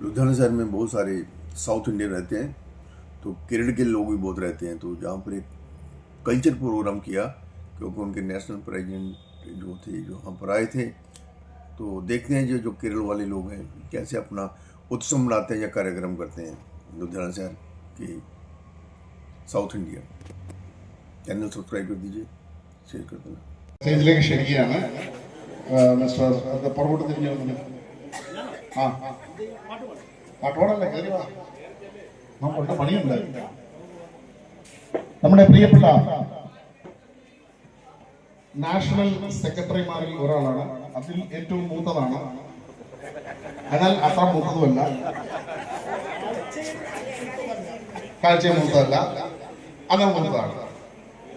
लुधियाना शहर में बहुत सारे साउथ इंडियन रहते हैं, तो केरल के लोग भी बहुत रहते हैं। तो जहाँ पर एक कल्चर प्रोग्राम किया, क्योंकि उनके नेशनल प्रेसिडेंट जो थे जो यहाँ पर आए थे, तो देखते हैं जो केरल वाले लोग हैं कैसे अपना उत्सव मनाते हैं या कार्यक्रम करते हैं। लुधियाना शहर के साउथ इंडिया चैनल सब्सक्राइब कर दीजिए, शेयर कर देना। സ്റ്റേജിലേക്ക് ക്ഷണിക്കുകയാണ് മിസ്റ്റർ പുറകോട്ട് തിരിഞ്ഞു വന്നു. ആ പാട്ടോടല്ലേ കയറി വാ, നമുക്ക് പണിയുണ്ട്. നമ്മുടെ പ്രിയപ്പെട്ട നാഷണൽ സെക്രട്ടറിമാരിൽ ഒരാളാണ്. അതിൽ ഏറ്റവും മൂത്തതാണ്, എന്നാൽ അത്ര മൂത്തതുമല്ല, കാഴ്ച മൂത്തതല്ല, അത് മൂത്തതാണ്.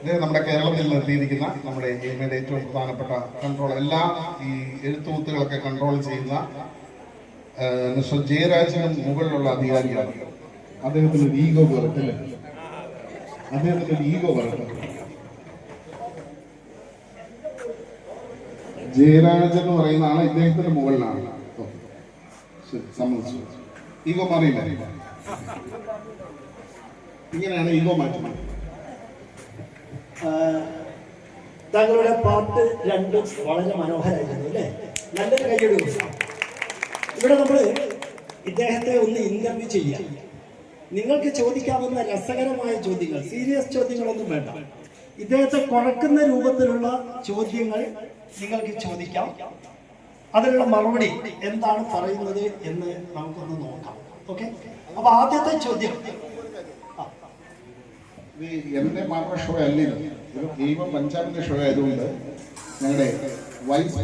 ഇത് നമ്മുടെ കേരളത്തിൽ നിർത്തിയിരിക്കുന്ന നമ്മുടെ എയിമയുടെ ഏറ്റവും പ്രധാനപ്പെട്ട കൺട്രോൾ, എല്ലാ ഈ എഴുത്തുകുത്തുകളൊക്കെ കൺട്രോൾ ചെയ്യുന്ന മിസ്റ്റർ ജയരാജന് മുകളിലുള്ള അധികാരിയാണ്. അദ്ദേഹത്തിന് ഒരു ഈഗോ വരട്ടില്ല, അദ്ദേഹത്തിന് ഒരു ഈഗോ വരട്ടെ. ജയരാജൻ എന്ന് പറയുന്ന ആള് ഇദ്ദേഹത്തിന്റെ മുകളിലാണ്. സമ്മതിച്ചു, ഈഗോ മാറിയില്ല. ഇങ്ങനെയാണ് ഈഗോ മാറ്റുന്നത്. താങ്കളുടെ പാട്ട് രണ്ടും വളരെ മനോഹരമായിരുന്നു അല്ലേ? നല്ലൊരു കയ്യടി. ഇവിടെ നമ്മൾ ഇദ്ദേഹത്തെ ഒന്ന് ഇന്റർവ്യൂ ചെയ്യാം. നിങ്ങൾക്ക് ചോദിക്കാവുന്ന രസകരമായ ചോദ്യങ്ങൾ, സീരിയസ് ചോദ്യങ്ങളൊന്നും വേണ്ട. ഇദ്ദേഹത്തെ കുഴക്കുന്ന രൂപത്തിലുള്ള ചോദ്യങ്ങൾ നിങ്ങൾക്ക് ചോദിക്കാം. അതിനുള്ള മറുപടി എന്താണ് പറയുന്നത് എന്ന് നമുക്കൊന്ന് നോക്കാം. ഓക്കെ, അപ്പൊ ആദ്യത്തെ ചോദ്യം, എന്റെ മാത്രം ഷോ അല്ലല്ലോ, ഒരു ദൈവം പഞ്ചാബിന്റെ ഷോ ആയതുകൊണ്ട് ഞങ്ങളുടെ വൈസ്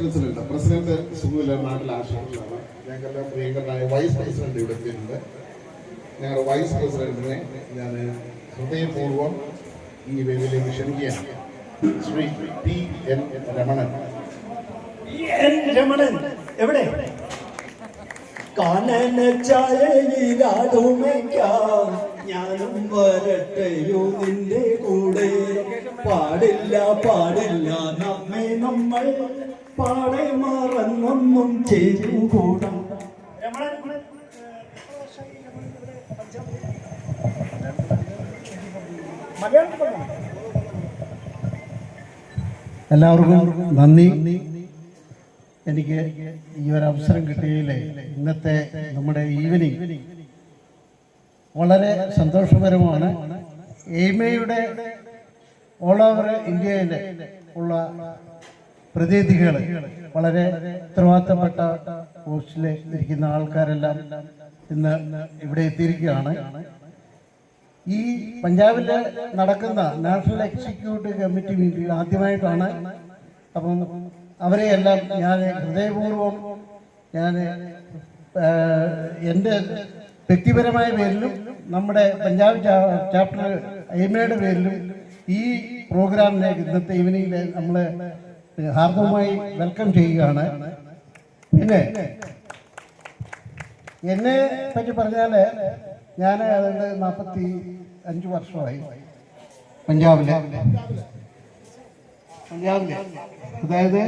പ്രസിഡന്റ് സുഖമില്ല, നാട്ടിൽ ആശുപത്രിയിലാണ്. ഞങ്ങളുടെ പ്രിയങ്കരനായ വൈസ് പ്രസിഡന്റ് ഇവിടെ എത്തിയിട്ടുണ്ട്. ഞങ്ങളുടെ വൈസ് പ്രസിഡന്റിനെ ഞാൻ ഹൃദയപൂർവ്വം ഈ വേദിയിലേക്ക് ക്ഷണിക്കുകയാണ്. ശ്രീ P.N. രമണൻ. രമണൻ എവിടെ? കാനന ചായയിലാടുമയ്ക്കാം ഞാനും വരട്ടെയോ നിന്റെ കൂടെ. പാടില്ല പാടില്ല നമ്മെ നമ്മൾ പാടെ മറന്നൊന്നും ചെയ്തുകൂടാ. എല്ലാവർക്കും നന്ദി. എനിക്ക് ഈ ഒരു അവസരം കിട്ടിയതിൽ ഇന്നത്തെ നമ്മുടെ ഈവനിങ് വളരെ സന്തോഷകരമാണ്. എയിമയുടെ ഓൾ ഓവർ ഇന്ത്യയിൽ ഉള്ള പ്രതിനിധികൾ, വളരെ ഉത്തരവാദിത്തപ്പെട്ട പോസ്റ്റിൽ ഇരിക്കുന്ന ആൾക്കാരെല്ലാം ഇന്ന് ഇവിടെ എത്തിയിരിക്കുകയാണ്. ഈ പഞ്ചാബിൽ നടക്കുന്ന നാഷണൽ എക്സിക്യൂട്ടീവ് കമ്മിറ്റി മീറ്റിംഗ് ആദ്യമായിട്ടാണ്. അപ്പം അവരെയെല്ലാം ഞാൻ ഹൃദയപൂർവ്വം എൻ്റെ വ്യക്തിപരമായ പേരിലും നമ്മുടെ പഞ്ചാബ് ചാപ്റ്റർ എയിമയുടെ പേരിലും ഈ പ്രോഗ്രാമിലേക്ക് ഇന്നത്തെ ഈവനിങ്ങിൽ നമ്മൾ ഹാർദവമായി വെൽക്കം ചെയ്യുകയാണ്. പിന്നെ എന്നെ പറ്റി പറഞ്ഞാൽ ഞാൻ അതുകൊണ്ട് 45 വർഷമായി പഞ്ചാബില്, അതായത്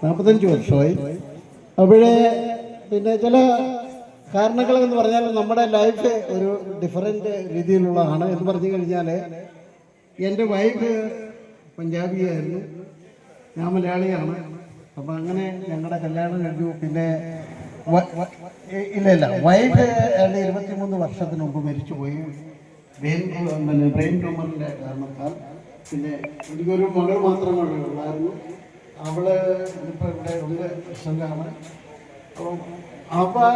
45 വർഷമായി. അവിടെ പിന്നെ ചില കാരണങ്ങളെന്ന് പറഞ്ഞാൽ നമ്മുടെ ലൈഫ് ഒരു ഡിഫറെൻ്റ് രീതിയിലുള്ളതാണ്. എന്ന് പറഞ്ഞു കഴിഞ്ഞാൽ എൻ്റെ വൈഫ് പഞ്ചാബിയായിരുന്നു, ഞാൻ മലയാളിയാണ്. അപ്പം അങ്ങനെ ഞങ്ങളുടെ കല്യാണം കഴിഞ്ഞു. പിന്നെ ഇല്ല വൈഫ് 23 വർഷത്തിന് മുമ്പ് മരിച്ചുപോയി, ബ്രെയിൻ ട്യൂമറിൻ്റെ കാരണത്താൽ. പിന്നെ എനിക്കൊരു മകൾ മാത്രമേ ഉള്ളായിരുന്നു. അവള് ഇപ്പോൾ ഇവിടെ ഉണ്ട്, പ്രശ്നമാണ്. അപ്പം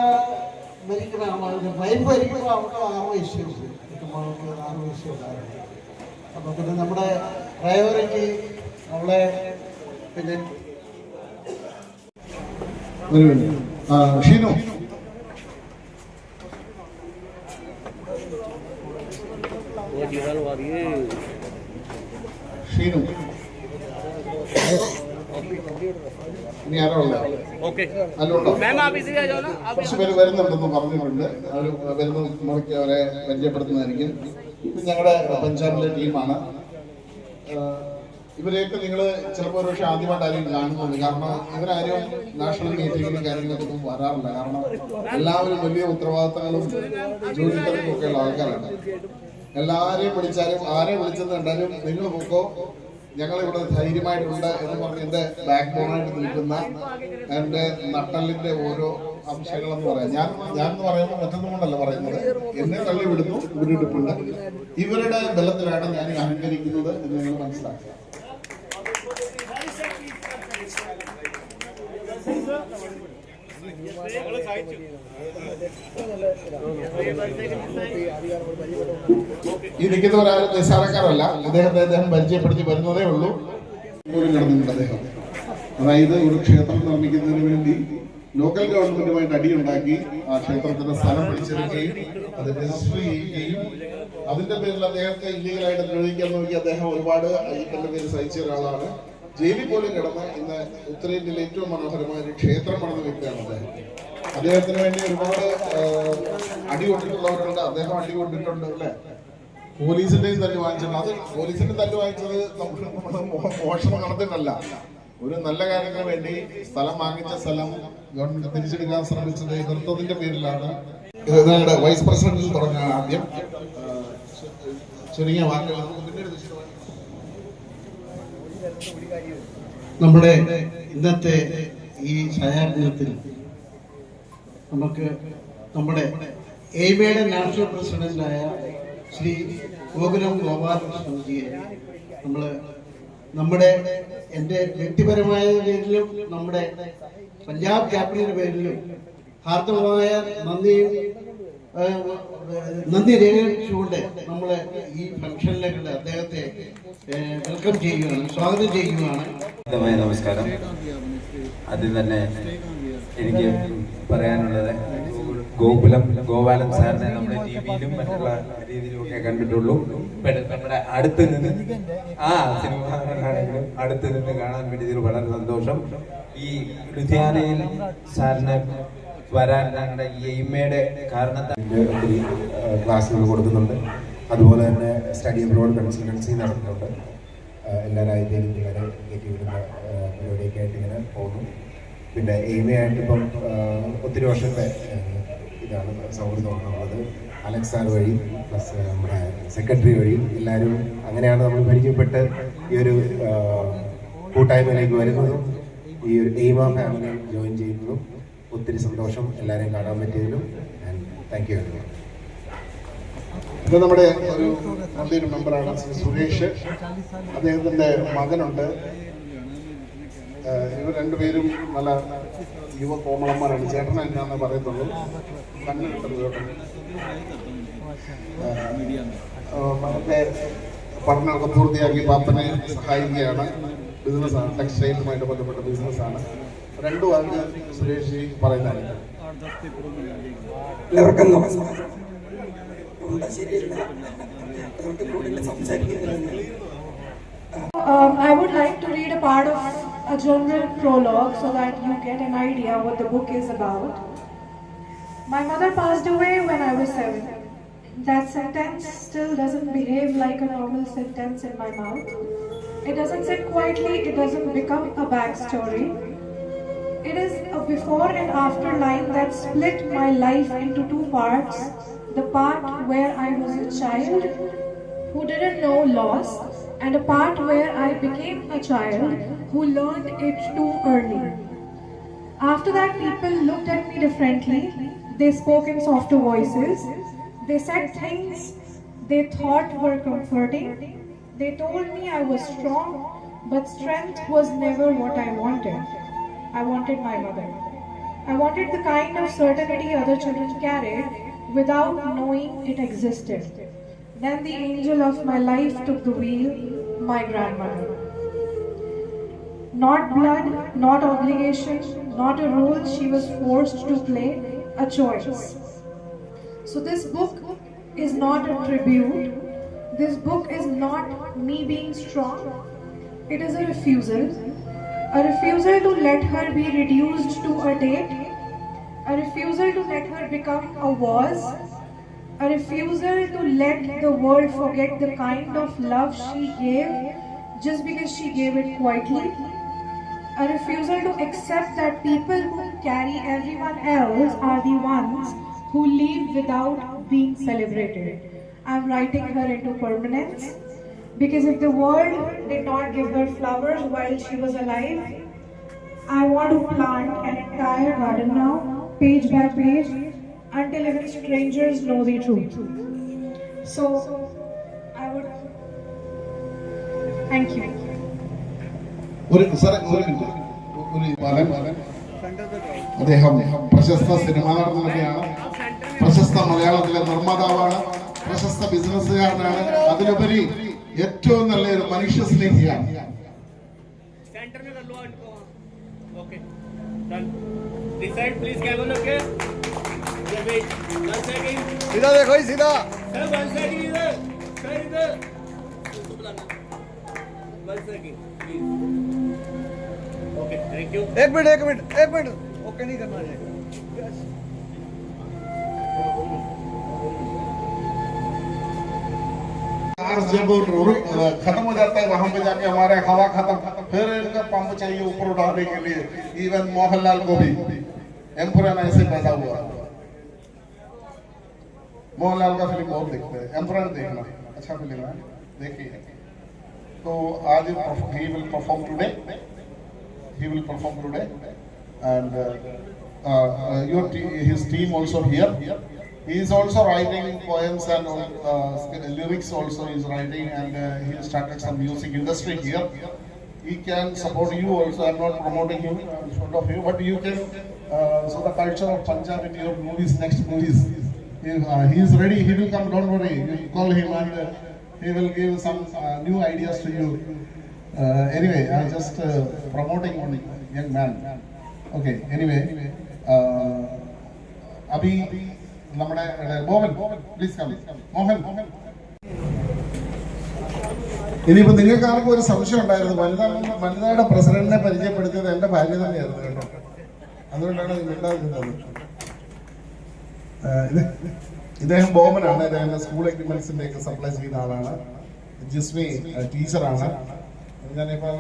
മരിക്കുന്ന വൈഫ് മരിക്കുമ്പോൾ അവൾക്ക് 6 വയസ്സേ ഉള്ളൂ, മകൾക്ക് 6 വയസ്സേ ഉണ്ടായിരുന്നു. അപ്പം പിന്നെ നമ്മുടെ പ്രയോറിറ്റി അവളെ പിന്നെ ഷീനു. ഷീനു ഇനി ആരോ ഉള്ള അല്ലുണ്ടോ? കുറച്ച് പേര് വരുന്നുണ്ടെന്ന് പറഞ്ഞിട്ടുണ്ട്. അവർ വരുന്ന മുറയ്ക്ക് അവരെ പരിചയപ്പെടുത്തുന്നതായിരിക്കും. ഇത് ഞങ്ങളുടെ പഞ്ചാബിലെ ടീമാണ്. ഇവരെയൊക്കെ നിങ്ങൾ ചിലപ്പോൾ ഒരു പക്ഷേ ആദ്യമായിട്ടായിരിക്കും കാണുന്നത്. കാരണം ഇവരാരും നാഷണൽ മീറ്റിങ്ങിനും കാര്യങ്ങൾക്കൊന്നും വരാറില്ല. കാരണം എല്ലാവരും വലിയ ഉത്തരവാദിത്തങ്ങളും ജോലിത്തിരക്കും ഒക്കെയുള്ള ആൾക്കാരാണ്. എല്ലാവരെയും വിളിച്ചാലും ആരെ വിളിച്ചെന്ന് കണ്ടാലും നിങ്ങൾ പൊക്കോ, ഞങ്ങൾ ഇവിടെ ധൈര്യമായിട്ടുണ്ട് എന്ന് പറഞ്ഞ് എൻ്റെ ബാക്ക് ബോണായിട്ട് നിൽക്കുന്ന എൻ്റെ നട്ടലിന്റെ ഓരോ അംശങ്ങളെന്ന് പറയാം. ഞാൻ എന്ന് പറയുമ്പോൾ മറ്റൊന്നും കൊണ്ടല്ല പറയുന്നത്, എന്നെ തള്ളി വിടുന്നു ഇവരിടുന്നുണ്ട്. ഇവരുടെ ബലത്തിലാണ് ഞാൻ അഹങ്കരിക്കുന്നത് എന്ന് നിങ്ങൾ മനസ്സിലാക്കുക. ഈ നിൽക്കുന്നവരാരും നിസ്സാരക്കാരല്ല. അദ്ദേഹം പരിചയപ്പെടുത്തി വരുന്നതേ ഉള്ളൂ. പോലും നടന്നിട്ടുണ്ട് അദ്ദേഹം. അതായത് ഒരു ക്ഷേത്രം നിർമ്മിക്കുന്നതിന് വേണ്ടി ലോക്കൽ ഗവൺമെന്റുമായിട്ട് അടിയുണ്ടാക്കി ആ ക്ഷേത്രത്തിന്റെ സ്ഥലം പിടിച്ചെടുക്കുകയും അത് രജിസ്റ്റർ ചെയ്യുകയും അതിന്റെ പേരിൽ അദ്ദേഹത്തെ ഇല്ലീഗലായിട്ട് നിർവഹിക്കാൻ നോക്കി അദ്ദേഹം ഒരുപാട് അയ്യപ്പന്റെ പേര് സഹിച്ച ഒരാളാണ്. ജയിലിൽ പോലും കിടന്ന് ഇന്ന് ഉത്തരേന്ത്യയിലെ ഏറ്റവും മനോഹരമായ ഒരു ക്ഷേത്രം പണിത വ്യക്തിയാണ് അദ്ദേഹം. അദ്ദേഹത്തിന് വേണ്ടി ഒരുപാട് അടി കൊണ്ടിട്ടുള്ളവരുണ്ട്. അദ്ദേഹം അടി കൊണ്ടിട്ടുണ്ട് അല്ലെ, പോലീസിന്റെയും തല്ല് വാങ്ങിച്ചിട്ടുണ്ട്. അത് പോലീസിന്റെ തല്ല് വാങ്ങിച്ചത് മോഷണം നടത്തിയിട്ടല്ല, ഒരു നല്ല കാര്യത്തിന് വേണ്ടി സ്ഥലം വാങ്ങിച്ച സ്ഥലം ഗവൺമെന്റ് തിരിച്ചെടുക്കാൻ ശ്രമിച്ചത് എതിർത്തതിന്റെ പേരിലാണ്. ഇത് ഞങ്ങളുടെ വൈസ് പ്രസിഡന്റിൽ തുടങ്ങാൻ ആദ്യം ചുരുങ്ങിയ വാക്കുകൾ നമ്മുടെ ഇന്നത്തെ ഈ ഛായാഗ്രഹത്തിൽ നമുക്ക് നമ്മുടെ എയ്മയുടെ നാഷണൽ പ്രസിഡന്റായ ശ്രീ ഗോകുലം ഗോപാലകൃഷ്ണൻജിയെ നമ്മുടെ എൻ്റെ വ്യക്തിപരമായ പേരിലും നമ്മുടെ പഞ്ചാബ് ക്യാപിറ്റലിന്റെ പേരിലും ഹാർദവമായ നന്ദി രേഖിച്ചുകൊണ്ട് നമ്മൾ ഈ ഫംഗ്ഷനിലേക്ക് അദ്ദേഹത്തെ വെൽക്കം ചെയ്യുകയാണ്, സ്വാഗതം ചെയ്യുകയാണ്. നമസ്കാരം. ആദ്യം തന്നെ എനിക്ക് പറയാനുള്ളത്, ഗോപാലൻ സാറിനെ നമ്മുടെ ടി വിയിലും മറ്റുള്ള രീതിയിലും ഒക്കെ കണ്ടിട്ടുള്ളൂ. നമ്മുടെ അടുത്ത് നിന്ന് സിനിമകളിലാണെങ്കിലും അടുത്ത് നിന്ന് കാണാൻ വേണ്ടിയതിൽ വളരെ സന്തോഷം. ഈ ലുധിയാനയിൽ സാറിന് വരാൻ ഞങ്ങളുടെ ഈ എയിമയുടെ കാരണത്താൽ ഒത്തിരി ക്ലാസ്സുകൾ കൊടുക്കുന്നുണ്ട്. അതുപോലെ തന്നെ സ്റ്റഡി അബ്രോഡ് കൺസൾട്ടൻസി നടത്തുന്നുണ്ട്. എല്ലാ രാജ്യത്തേക്കും പിള്ളേരെ കയറ്റി വിടുന്ന പരിപാടിയൊക്കെ ആയിട്ട് ഇങ്ങനെ പോകുന്നു. പിന്നെ എയിമയായിട്ട് ഇപ്പം ഒത്തിരി വർഷത്തെ ഇതാണ് സൗഹൃദമാണുള്ളത്. അലക്സ് സാർ വഴി പ്ലസ് നമ്മുടെ സെക്രട്ടറി വഴി എല്ലാവരും അങ്ങനെയാണ് നമ്മൾ പരിചയപ്പെട്ട് ഈ ഒരു കൂട്ടായ്മയിലേക്ക് വരുന്നതും ഈ ഒരു എയിമ ഫാമിലി ജോയിൻ ചെയ്യുന്നതും. ഒത്തിരി സന്തോഷം എല്ലാവരെയും കാണാൻ പറ്റിയതിലും. Thank you very much. ഇത് നമ്മുടെ ഒരു നല്ലൊരു മെമ്പറാണ് ശ്രീ സുരേഷ്. അദ്ദേഹത്തിന്റെ മകനുണ്ട്. ഇവർ രണ്ടുപേരും നല്ല യുവ കോമളന്മാരാണ്. ചേട്ടൻ എന്നാന്ന് പറയത്തുള്ളൂ. മകന്റെ പഠനമൊക്കെ പൂർത്തിയാക്കി പാപ്പനെ സഹായിക്കുകയാണ്. ബിസിനസ്സാണ്, ടെക്സ്റ്റൈലുമായിട്ട് ബന്ധപ്പെട്ട ബിസിനസ്സാണ്. രണ്ടു വാക്ക് സുരേഷ് പറയുന്നതാണ്. എല്ലാവർക്കും നമസ്കാരം. I would like to read a part of a general prologue so that you get an idea what the book is about. My mother passed away when I was 7. That sentence still doesn't behave like a normal sentence in my mouth. It doesn't sit quietly, it doesn't become a backstory. It is a before and after line that split my life into two parts. The part where I was a child who didn't know loss, and a part where I became a child who learned it too early. After that, people looked at me differently. They spoke in softer voices. They said things they thought were comforting. They told me I was strong, but strength was never what I wanted. I wanted my mother. I wanted the kind of certainty other children carried without knowing it existed. Then the angel of my life took the wheel, my grandmother. Not blood, not obligation, not a role she was forced to play, a choice. So this book is not a tribute. This book is not me being strong. It is a refusal to let her be reduced to a date, a refusal to let her become a was, a refusal to let the world forget the kind of love she gave just because she gave it quietly. A refusal to accept that people who carry everyone else are the ones who leave without being celebrated. I'm writing her into permanence because if the world did not give her flowers while she was alive, I want to plant an entire garden now, page by page, until even strangers know the truth. So, I would thank you. അദ്ദേഹം പ്രശസ്ത cinema നടൻ തന്നെയാണ്, പ്രശസ്ത മലയാളത്തിലെ നിർമ്മാതാവാണ്, പ്രശസ്ത ബിസിനസ്സുകാരനാണ്, അതിലുപരി ഏറ്റവും നല്ലൊരു മനുഷ്യ സ്നേഹിയാണ്. सीधा देखो ही सीधा एक मिनट ओके नहीं करना है जब खत्म हो जाता है वहां पे जाके हमारे हवा खत्म, फिर इनका पंप चाहिए ऊपर उठाने के लिए. इवन मोहनलाल को भी एम्पुरन ऐसे पैदा हुआ. मोहनलाल का फिल्म बहुत देखते हैं, एम्पुरन देखना अच्छा फिल्म है, देखिए. तो आज he will perform today and his team also here. He is also writing poems and lyrics also he is writing, and he started some music industry here. He can support you also. I am not promoting him in front of you, but you can so the culture of Punjab in your movies, next movies. He is ready, he will come, don't worry. You call him and he will give some new ideas to you. Anyway, I am just promoting one young man. Okay, anyway, Abhi, Mohan, please come. Mohan. ഇനിയിപ്പോൾ നിങ്ങൾക്ക് ആർക്കും ഒരു സംശയം ഉണ്ടായിരുന്നു, വനിതയുടെ പ്രസിഡന്റിനെ പരിചയപ്പെടുത്തിയത് എൻ്റെ ഭാര്യ തന്നെയായിരുന്നു കേട്ടോ, അതുകൊണ്ടാണ് മിണ്ടാതിരുന്നത്. ഇദ്ദേഹം ബോമനാണ്, ഇദ്ദേഹം സ്കൂൾ എക്യുപ്മെന്റ്സിന്റെ ഒക്കെ സപ്ലൈ ചെയ്യുന്ന ആളാണ്. ജിസ്മി ടീച്ചറാണ്. ഞാനിപ്പോൾ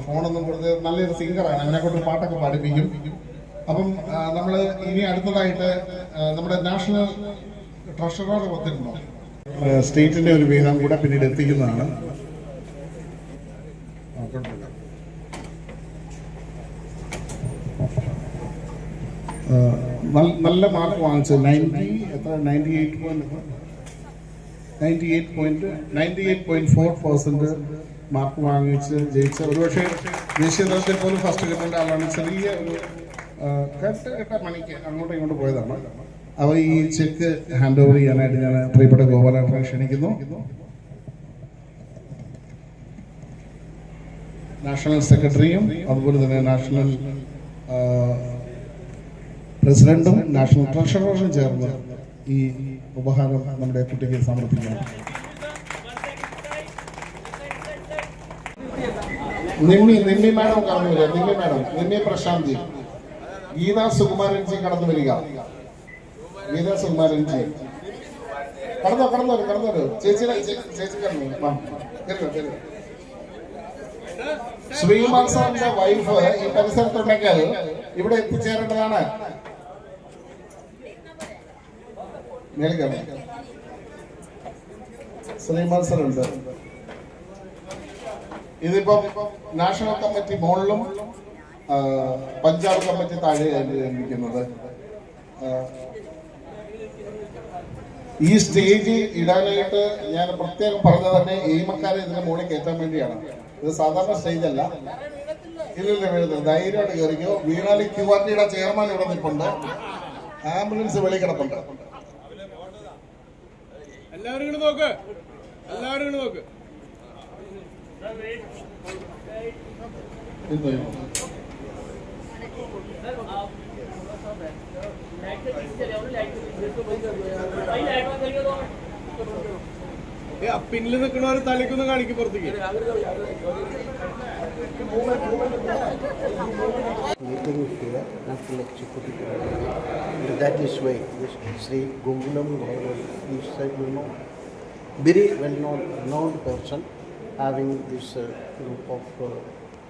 ഫോണൊന്നും കൊടുത്ത് നല്ലൊരു സിംഗറാണ്, അവനെ കൊണ്ട് പാട്ടൊക്കെ പഠിപ്പിക്കും. അപ്പം നമ്മൾ ഇനി അടുത്തതായിട്ട് നമ്മുടെ നാഷണൽ ട്രഷറർ വന്നിട്ടുണ്ടോ, സ്റ്റേറ്റിന്റെ ഒരു വിഹിതം കൂടെ പിന്നീട് എത്തിക്കുന്നതാണ്. നല്ല മാർക്ക് വാങ്ങിച്ചു, 98.4% മാർക്ക് വാങ്ങിച്ച് ജയിച്ച, ഒരുപക്ഷെ ദേശീയ തലത്തിൽ പോലും ഫസ്റ്റ് കിട്ടേണ്ട ആളാണ്. ചെറിയ ഒരു കേട്ട മണിക്ക് അങ്ങോട്ടും ഇങ്ങോട്ട് പോയതാണ്. അവ ഈ ചെക്ക് ഹാൻഡ് ഓവർ ചെയ്യാനായിട്ട് ഞാൻ പ്രിയപ്പെട്ട ഗോപാലേട്ടനെ ക്ഷണിക്കുന്നു. നാഷണൽ സെക്രട്ടറിയും അതുപോലെ തന്നെ നാഷണൽ പ്രസിഡന്റും നാഷണൽ ട്രഷററും ചേർന്ന് ഈ ഉപഹാരം നമ്മുടെ കുട്ടിക്ക് സമർപ്പിക്കണം. നിമ്മി മാഡം കടന്നു വരിക. നിമ്മി പ്രശാന്തി. ഗീത സുകുമാരൻജി കടന്നു വരിക. ഗീത സുകുമാരൻജി കടന്നു ചേച്ചി കടന്നു. ശ്രീമാൻ സാറിന്റെ വൈഫ് ഈ പരിസരത്തുണ്ടെങ്കിൽ ഇവിടെ എത്തിച്ചേരേണ്ടതാണ്. ശ്രീമാൻ സാറുണ്ട്. ഇതിപ്പോ നാഷണൽ കമ്മിറ്റി മുകളിലും പഞ്ചാബ് കമ്മിറ്റി താഴെയാണ് ഇരിക്കുന്നത്. ഈ സ്റ്റേജ് ഇടാനായിട്ട് ഞാൻ പ്രത്യേകം പറഞ്ഞത് തന്നെ എയിമക്കാരെ ഇതിന്റെ മുകളിൽ കയറ്റാൻ വേണ്ടിയാണ്. ഇത് സാധാരണ സ്റ്റേജ് അല്ല. ഇല്ലില്ല, വീഴുന്നത് ധൈര്യമായിട്ട് കയറിക്കോ. വീണാലി ക്യൂആർടിയുടെ ചെയർമാൻ ഇവിടെ നിൽപ്പുണ്ട്, ആംബുലൻസ് വെളി കിടപ്പുണ്ട്. എല്ലാവരും നോക്ക്. പിന്നിൽ നിൽക്കുന്നവർ തലയ്ക്കൊന്ന് കാണിക്കും പുറത്തേക്ക്. That is why Sri Gungulam is a very well known person having this group of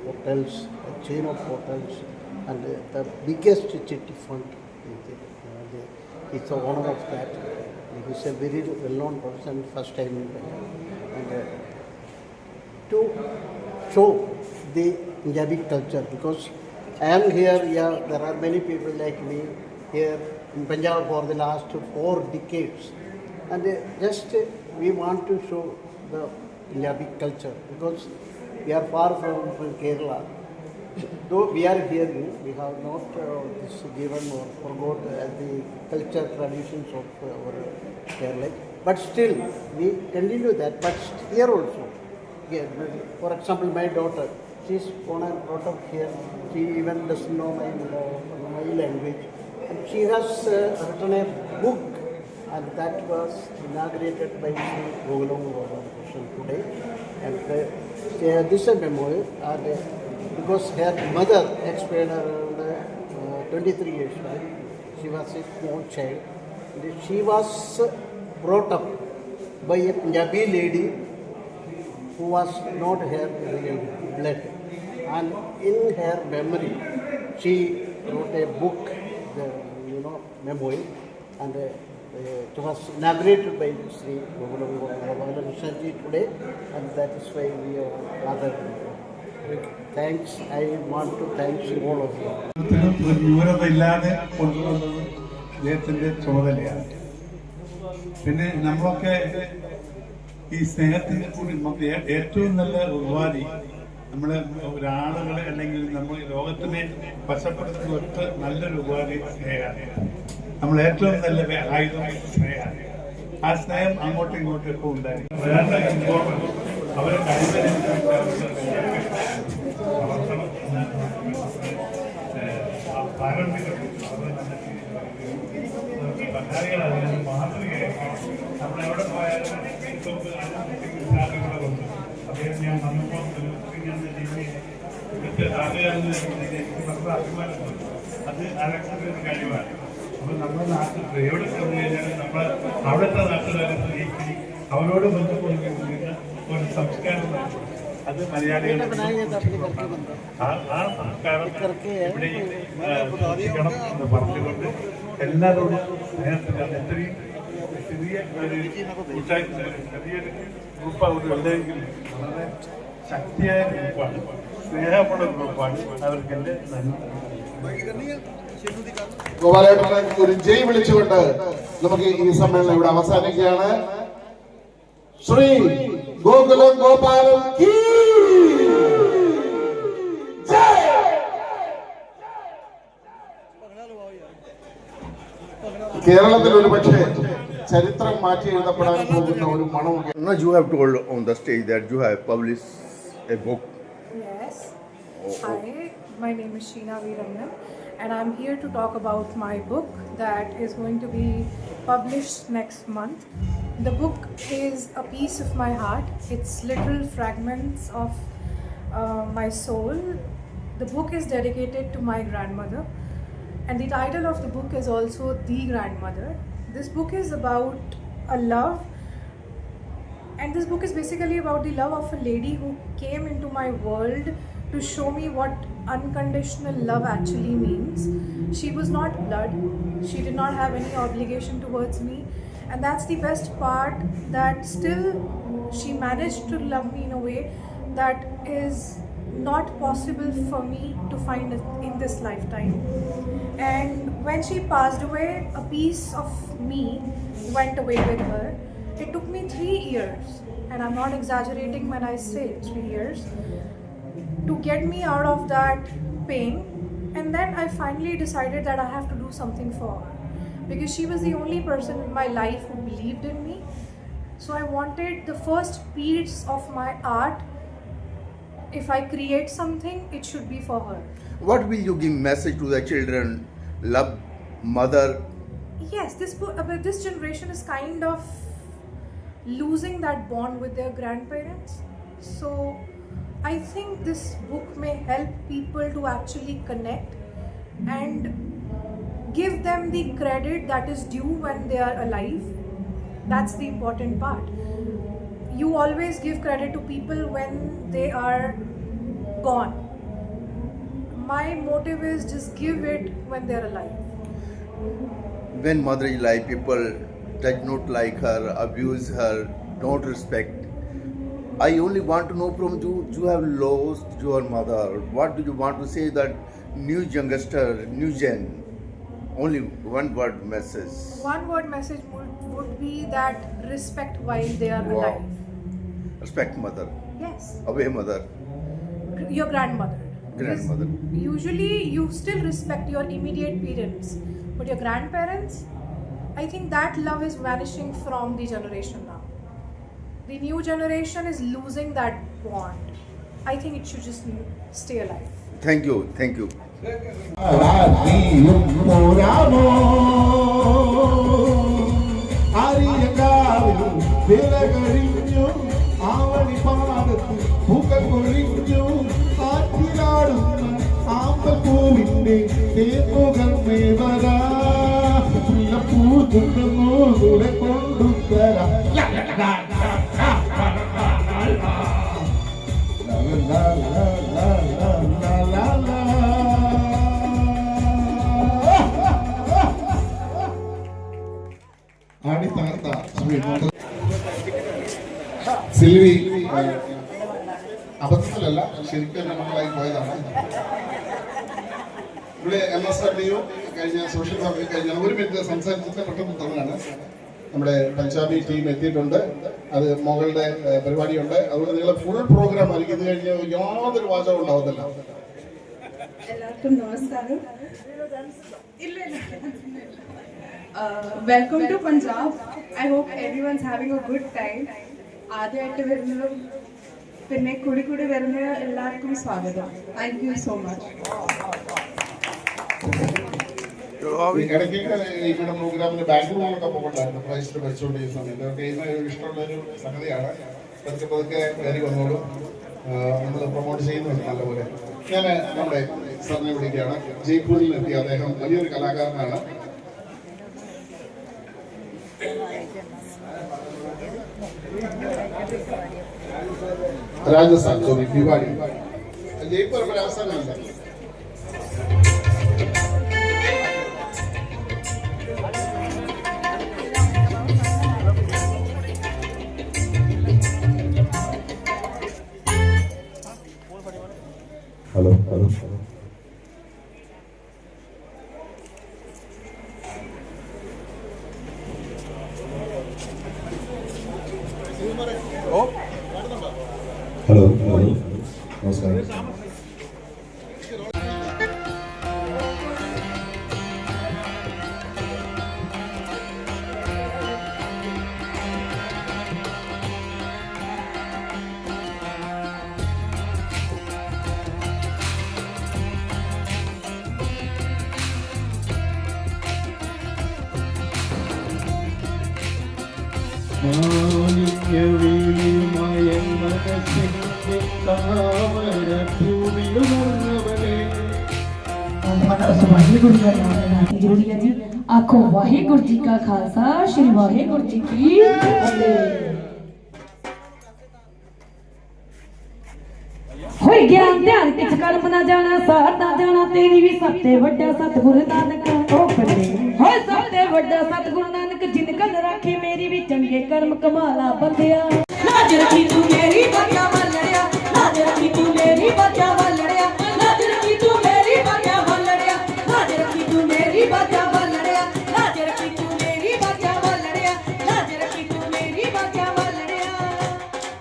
hotels, a chain of hotels, and the biggest chitti fund. It's the owner of that. He's a very well-known person, first time in India. And to show the Punjabi culture, because I am here, yeah, there are many people like me here in Punjab for the last 4 decades. And just we want to show the Punjabi culture, because we are far from Kerala. Though we are here, we have not this given or forgot the culture traditions of our Kerala. But still, we continue that. But here also, yeah, for example, my daughter, she's born and brought up here. She even doesn't know my language. And she has written a book, and that was inaugurated by Sri Gokulam Gopalakrishnan today. And this is a memoir. And because her mother expired around 23 years old. She was a small child. And she was brought up by a Punjabi lady who was not her real blood. And in her memory, she wrote a book, the memoir, and it was inaugurated by Sri Gokulam Gopalakrishnan today, and that is why we are rather. Thanks. I want to thank all of you. വിവരമില്ലാതെ കൊണ്ടുവന്നത് അദ്ദേഹത്തിൻ്റെ ചുമതലയാണ്. പിന്നെ നമ്മളൊക്കെ ഈ സ്നേഹത്തിൻ്റെ കൂടി നമുക്ക് ഏറ്റവും നല്ല ഉപാധി നമ്മളെ ഒരാളുകളെ അല്ലെങ്കിൽ നമ്മൾ ലോകത്തിനെ വശപ്പെടുത്തുന്ന ഒറ്റ നല്ലൊരു ഉപാധി സ്നേഹമാണ്. നമ്മൾ ഏറ്റവും നല്ല ആയുധം സ്നേഹമാണ്. ആ സ്നേഹം അങ്ങോട്ടും ഇങ്ങോട്ടും ഒക്കെ ഉണ്ടായിരിക്കും. അവരെ നമ്മളെവിടെ പോയാലും അദ്ദേഹം ഞാൻ വന്നപ്പോൾ ഇവിടുത്തെ അഭിമാനമാണ്. അത് അലക്സിന്റെ ഒരു കാര്യമാണ്. അപ്പോൾ നമ്മുടെ നാട്ടിൽ എവിടെ ചെന്ന് കഴിഞ്ഞാലും നമ്മൾ അവിടുത്തെ നാട്ടുകാരെ അവരോട് ബന്ധപ്പെടുന്ന ഒരു സംസ്കാരം അത് മലയാളികളുടെ ആ സംസ്കാരം ഇവിടെ സൂക്ഷിക്കണം എന്ന് പറഞ്ഞുകൊണ്ട് എല്ലാവരോടും സ്നേഹത്തിന് എത്രയും ചെറിയ ഒരു കൂട്ടായ്മ ചെറിയൊരു ഗ്രൂപ്പ് അവരുണ്ടെങ്കിലും വളരെ ശക്തിയായ ഗ്രൂപ്പാണ്, സ്നേഹമുള്ള ഗ്രൂപ്പാണ്. അവർക്ക് എൻ്റെ നന്ദി. ഗോപാലേട്ടനെ ഒരു ജയ് വിളിച്ചുകൊണ്ട് നമുക്ക് ഈ സമ്മേളനം ഇവിടെ അവസാനിക്കുകയാണ്. ശ്രീ ഗോകുലം ഗോപാലൻ കീ ജയ്. കേരളത്തിൽ ഒരു പക്ഷേ ചരിത്രം മാറ്റി എഴുതപ്പെടാൻ പോകുന്ന ഒരു മണവും. Now you have told on the stage that you have published a book. Yes. Hi, my name is Sheena Veerangan, and I'm here to talk about my book that is going to be published next month. The book is a piece of my heart. It's little fragments of my soul. The book is dedicated to my grandmother, and the title of the book is also The Grandmother. This book is about a love, and this book is basically about the love of a lady who came into my world to show me what unconditional love actually means. She was not blood. She did not have any obligation towards me. And that's the best part, that still she managed to love me in a way that is not possible for me to find in this lifetime. And when she passed away, a piece of me went away with her. It took me 3 years, and I'm not exaggerating when I say 3 years, to get me out of that pain. And then I finally decided that I have to do something for her, because she was the only person in my life who believed in me. So I wanted the first piece of my art, if I create something, it should be for her. What will you give message to the children? Love mother. Yes, this generation is kind of losing that bond with their grandparents. So I think this book may help people to actually connect and give them the credit that is due when they are alive. That's the important part. you always give credit to people when they are gone. My motive is just give it when they're alive. When mother is alive, people does not like her, abuse her, don't respect. I only want to know from you, you have lost your mother. What do you want to say that new youngster, new gen? Only one word message. One word message would be that respect while they are Wow. alive. Respect mother, Yes, away mother, your grandmother. Because grandmother. usually you still respect your immediate parents, but your grandparents, I think that love is vanishing from the generation now. The new generation is losing that bond. I think it should just stay alive. Thank you, thank you. Avani പാടത്ത് പൂക്കൾ കൊഴിഞ്ഞു കാറ്റിലാടുന്ന ആമ്പൽപ്പൂവിന്റെ തേപ്പുകൾ മേവരാ പൂ തുണ്ടുന്നു കൂടെ കൊണ്ടുത്തരാ ആടി തകർത്ത സിൽവി അബദ്ധത്തിലല്ല ശരിക്കും നമ്മളായി പോയതാണ്. ഇവിടെ MSW കഴിഞ്ഞ സോഷ്യൽ സർവേ കഴിഞ്ഞ 1 മിനിറ്റ് സംസാരിച്ചിട്ട് പെട്ടെന്ന് തുടങ്ങാണ്. നമ്മുടെ പഞ്ചാബി ടീം എത്തിയിട്ടുണ്ട്. അത് മകളുടെ പരിപാടിയുണ്ട്. അതുകൊണ്ട് നിങ്ങൾ ഫുൾ പ്രോഗ്രാം ആയിരിക്കും. ഇത് കഴിഞ്ഞ് യാതൊരു വാചകം ഉണ്ടാവത്തില്ല. എല്ലാവർക്കും നമസ്കാരം. Welcome to Punjab. I hope everyone's having a good time. ആദ്യമായിട്ട് വരുന്നതും പിന്നെ കൂടി വരുന്ന എല്ലാവർക്കും സ്വാഗതം. Thank you so much. ഇടയ്ക്ക് ഇവിടെ പ്രോഗ്രാമിന് ബാംഗ്ലൂരിലൊക്കെ പോകണ്ടായിരുന്നു. പ്രൈസിൽ പഠിച്ചുകൊണ്ടിരിക്കുന്ന സമയത്ത് ഒക്കെ ഇഷ്ടമുള്ളൊരു സംഗതിയാണ്. പതുക്കെ കയറി വന്നോളൂ. നമ്മൾ പ്രൊമോട്ട് ചെയ്യുന്നുണ്ട് നല്ലപോലെ. ഞാൻ നമ്മുടെ സാറിനെ വിളിക്കുകയാണ്. ജയ്പൂരിൽ എത്തിയ അദ്ദേഹം വലിയൊരു കലാകാരനാണ്. രാജസ്ഥാൻ സോറി ഭിവാടി ജയ്പൂർ രാജസ്ഥാനിലാണ്. ഹലോ നമസ്കാരം. वाहिगुरु का नाम लेना जरूरी है जी. आखो वाहिगुरु जी का खालसा श्री वाहिगुरु जी की फतेह. होई ज्ञान ध्यान किछ कर्म ना जाना सार ना जाना तेरी भी सबते वड्डा सतगुरु नानक ओ बल्ले. होय सबते वड्डा सतगुरु नानक जिन कल राखे मेरी भी चंगे कर्म कमाला बंदिया. नाज रखी तू मेरी बच्चा वलड़िया. नाज रखी तू मेरी बच्चा वलड़िया. नाज रखी तू मेरी बच्चा वलड़िया. नाज रखी तू मेरी बच्चा वलड़िया. नाज रखी तू मेरी बच्चा वलड़िया. नाज रखी तू मेरी बच्चा वलड़िया.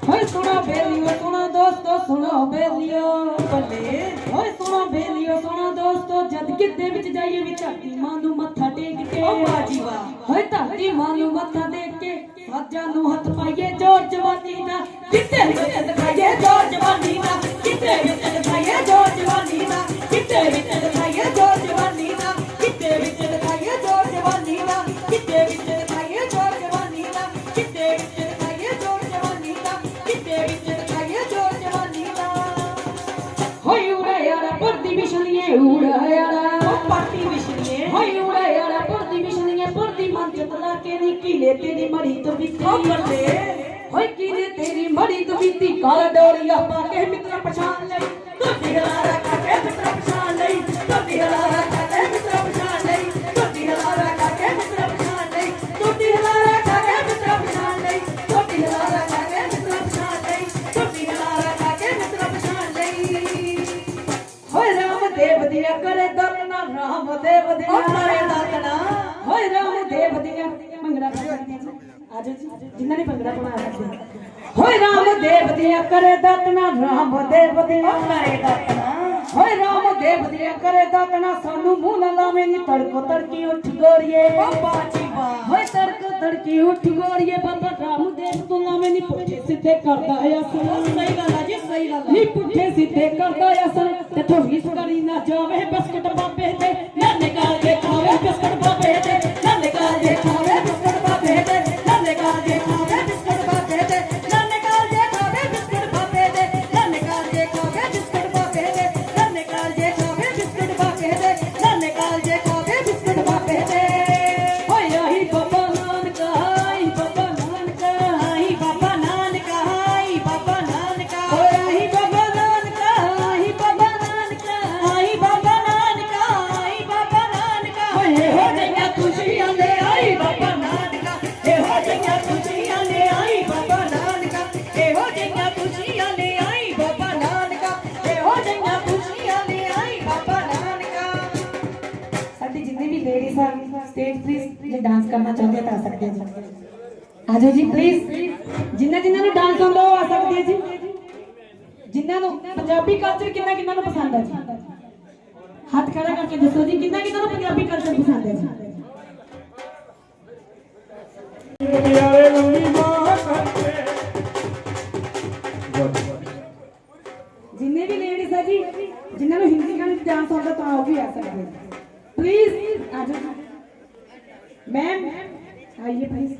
होय सुनो बेलियो सुनो दोस्तों सुनो बेलियो बल्ले. होय सुनो बेलियो सुनो दोस्तों जद किते विच जाइए विच धरती मां नू मत्था टेक के ओ बाजी वाह. होय धरती मां नू मत्था टेक के साजा नू हथ पाइए जोर जवानी ना किते विच दिखाइए जोर जवानी ना किते विच दिखाइए जोर जवानी ना किते विच दिखाइए जोर जवानी ना किते विच दिखाइए जोर जवानी ना किते विच दिखाइए जोर जवानी ना किते विच दिखाइए जोर जवानी ना किते विच दिखाइए जोर जवानी ना. होय उड़ा यारा पर्दी बिछलिए उड़ा यारा ओ पर्दी बिछलिए. होय उड़ा यारा पर्दी बिछलिए पर्दी मन चतला के निकले तेरी मरी तो बिखरी बल्ले. होए कीने तेरी मड़ी तो बीती काला डोरिया पाके मित्र पहचान लई तो दिहलारा काके मित्र पहचान लई तो दिहलारा काके मित्र पहचान लई तो दिहलारा काके मित्र पहचान लई तो दिहलारा काके मित्र पहचान लई तो दिहलारा काके मित्र पहचान लई तो दिहलारा काके मित्र पहचान लई होए राम देव दिया करे दर्ना राम देव दिया करे दर्ना होए राम देव दिया मंगला आज जिन्ना ने पंगड़ा पढ़ा सकते होए राम देव दिया करे दातना राम देव दिया करे दातना होए राम देव दिया करे दातना सानू मुंह ना लावे नी तड़को तड़की उठ गोरिए बाबा जी बा होए तड़को तड़की उठ गोरिए बाबा राम देव तो लावे नी पुठे सीधे करदा है असन सही गल है जी सही गल नी पुठे सीधे करदा है असन ते तो रीस करी ना जावे बिस्कुट बाबे दे ना निकाल के खावे बिस्कुट बाबे दे ना निकाल के खावे बिस्कुट बाबे दे ना निकाल के खावे बिस्कुट बाबे दे ना निकाल के खावे बिस्कुट बाबे दे ना निकाल के खावे बिस्कुट बाबे दे ना निकाल के खावे बिस्कुट बाबे दे ना निकाल के खावे बिस्कुट बाबे दे ओए आई बाबा नानक आई बाबा नानक आई बाबा नानक आई बाबा नानक ओए आई बाबा नानक आई बाबा नानक आई बाबा नानक आई बाबा नानक ओए हो जइया खुशियां ले आई बाबा नानक ए हो जइया खुशियां ले आई बाबा नानक ए हो जइया खुशियां ले आई बाबा नानक ए हो जइया खुशियां ले आई बाबा नानक साडी जितनी भी लेडीज हैं स्टेज प्लीज ये डांस करना चाहते हैं तो आ सकते हैं आ जाओ जी प्लीज जिन्ना ਨੂੰ डांस ਆਉਂਦਾ ਉਹ ਆ ਸਕਦੇ ਹੈ ਜੀ ਜਿਨ੍ਹਾਂ ਨੂੰ ਪੰਜਾਬੀ ਕਲਚਰ ਕਿੰਨਾ ਨੂੰ ਪਸੰਦ ਹੈ ਜੀ ਹੱਥ ਖੜਾ ਕਰਕੇ ਦੱਸੋ ਜੀ ਕਿੰਨਾ ਨੂੰ ਪੰਜਾਬੀ ਕਲਚਰ ਪਸੰਦ ਹੈ ਜੀ ਯਾਰੇ ਲੰਮੀ ਬਾਹ ਕਰਕੇ जिन्ने भी लेडीज है जी जिन्होंने हिंदी गाने डांस आता तो आओ भी आ सकते हैं प्लीज आ जाओ मैम आइए प्लीज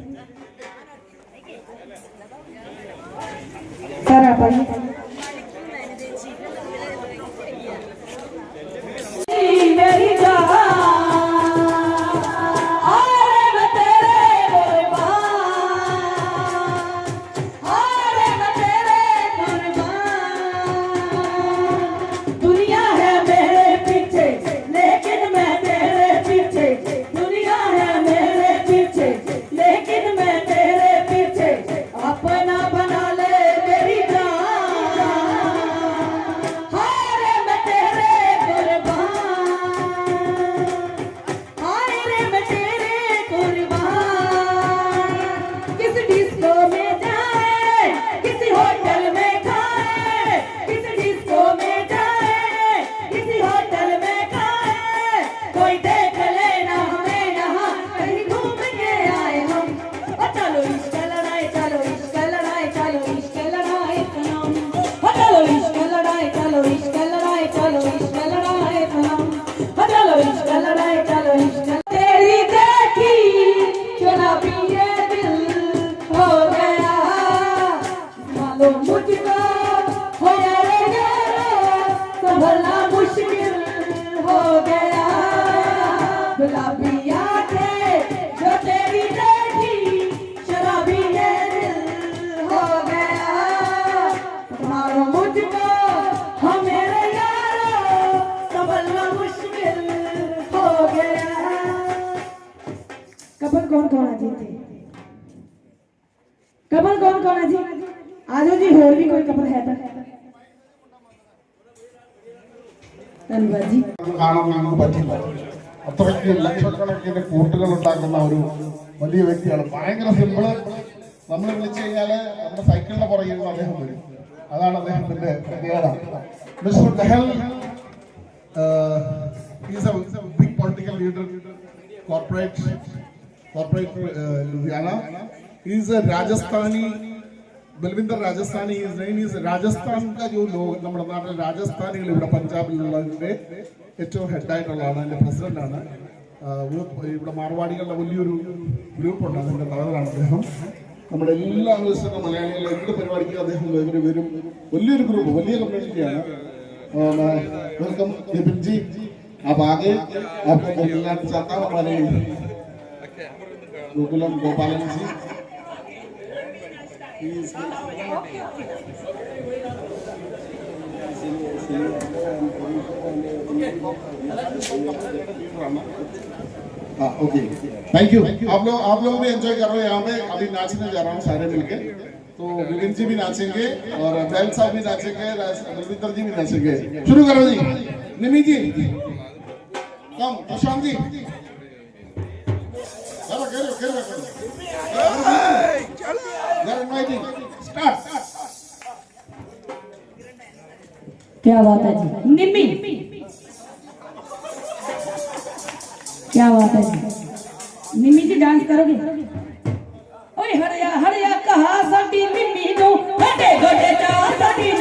सर आप आइए मेरी जान कपल कौन है जी आ जाओ जी होर भी कोई कपल है तो धन्यवाद जी കാണാൻ നമുക്ക് പറ്റില്ല അത്രയ്ക്ക് ലക്ഷക്കണക്കിന് കൂട്ടുകൾ ഉണ്ടാക്കുന്ന ഒരു വലിയ വ്യക്തിയാണ് ഭയങ്കര സിമ്പിള് നമ്മൾ വിളിച്ചു കഴിഞ്ഞാൽ നമ്മുടെ സൈക്കിളിന്റെ പുറകിൽ നിന്ന് അദ്ദേഹം വരും അതാണ് അദ്ദേഹത്തിന്റെ പ്രത്യേകത mister Dahal is a big political leader corporate Ludhiana he is a Rajasthani Balwinder Rajasthani his name is Rajasthan का जो लोग നമ്മുടെ നാട്ടിൽ രാജസ്ഥാനികൾ ഇവിടെ പഞ്ചാബിലുള്ളതിന്റെ ഏറ്റവും ഹെഡായിട്ടുള്ള ആളാണ് അതിന്റെ പ്രസിഡന്റ് ആണ് ഇവിടെ മാർവാടികളുടെ വലിയൊരു ഗ്രൂപ്പ് ഉണ്ട് അതിന്റെ തലവനാണ് അദ്ദേഹം നമ്മുടെ എല്ലാ ദിവസവും മലയാളികളുടെ എന്ത് പരിപാടിക്കും അദ്ദേഹം വരും വലിയൊരു ഗ്രൂപ്പ് വലിയ കമ്മ്യൂണിറ്റിയാണ് വെൽക്കം വിപിൻ ജി आप आगे आपको मिलना चाहता हूँ हमारे गोकुलम गोपालन जी हाँ ओके थैंक यू। आप लोग भी एंजॉय कर रहे हैं यहाँ पे। अभी नाचने जा रहा हूँ सारे मिलके। तो विपिन जी भी नाचेंगे और बैल साहब भी नाचेंगे, रविंदर जी भी नाचेंगे। शुरू करो जी। निमी जी कम, प्रशांत जी चलो करो स्टार्ट। क्या बात है जी, निम्मी क्या बात है जी। निम्मी जी डांस करोगे? ओए हरिया हरिया कहा साडी निम्मी नो, हटे गोटे चा साडी